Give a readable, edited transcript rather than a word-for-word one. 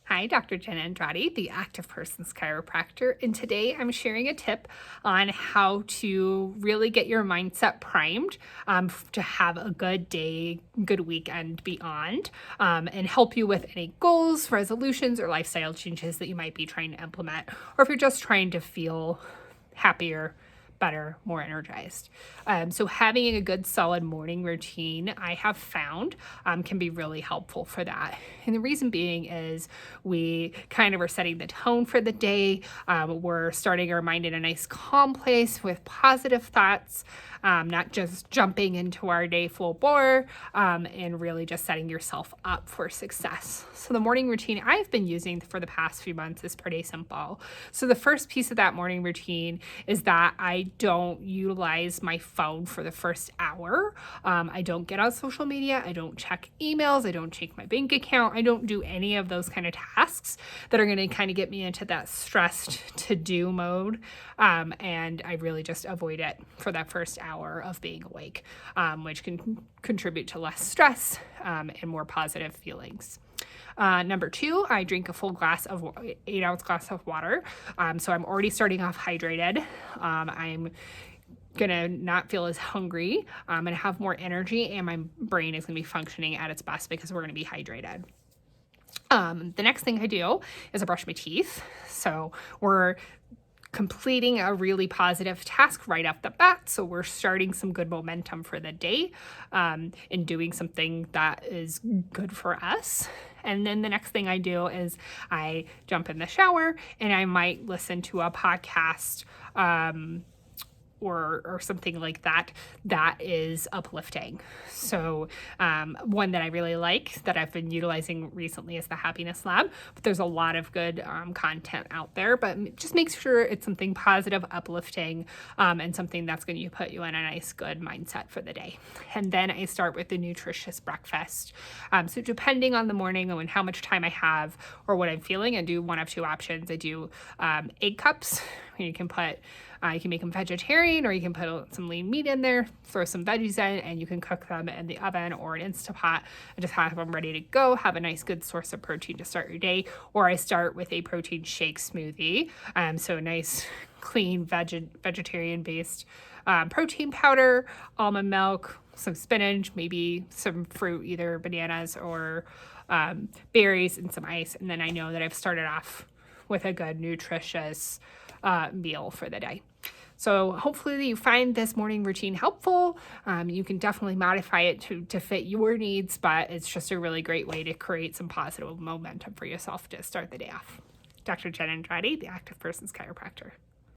Hi, Dr. Jen Andrade, the Active Persons Chiropractor, and today I'm sharing a tip on how to really get your mindset primed to have a good day, good weekend beyond, and help you with any goals, resolutions, or lifestyle changes that you might be trying to implement, or if you're just trying to feel happier, better, more energized. So having a good solid morning routine, I have found, can be really helpful for that. And the reason being is we kind of are setting the tone for the day. We're starting our mind in a nice calm place with positive thoughts, not just jumping into our day full bore, and really just setting yourself up for success. So the morning routine I've been using for the past few months is pretty simple. So the first piece of that morning routine is that I don't utilize my phone for the first hour. I don't get on social media. I don't check emails. I don't check my bank account. I don't do any of those kind of tasks that are going to kind of get me into that stressed to do mode. And I really just avoid it for that first hour of being awake, which can contribute to less stress and more positive feelings. Number two, I drink a full glass of 8-ounce glass of water. So I'm already starting off hydrated. I'm gonna not feel as hungry. I'm gonna have more energy, and my brain is gonna be functioning at its best because we're gonna be hydrated. The next thing I do is I brush my teeth. So we're completing a really positive task right off the bat. So we're starting some good momentum for the day, and doing something that is good for us. And then the next thing I do is I jump in the shower and I might listen to a podcast, or something like that is uplifting. So one that I really like that I've been utilizing recently is the Happiness Lab. But there's a lot of good content out there, but just make sure it's something positive, uplifting, and something that's going to put you in a nice, good mindset for the day. And then I start with the nutritious breakfast. So depending on the morning and how much time I have or what I'm feeling, I do one of two options. I do egg cups. You can make them vegetarian, or you can put some lean meat in there, throw some veggies in, and you can cook them in the oven or an Instapot and just have them ready to go. Have a nice good source of protein to start your day. Or I start with a protein shake smoothie. So nice, clean, vegetarian-based protein powder, almond milk, some spinach, maybe some fruit, either bananas or berries, and some ice. And then I know that I've started off with a good, nutritious meal for the day. So hopefully you find this morning routine helpful. You can definitely modify it to fit your needs, but it's just a really great way to create some positive momentum for yourself to start the day off. Dr. Jen Andrade, the Active Persons Chiropractor.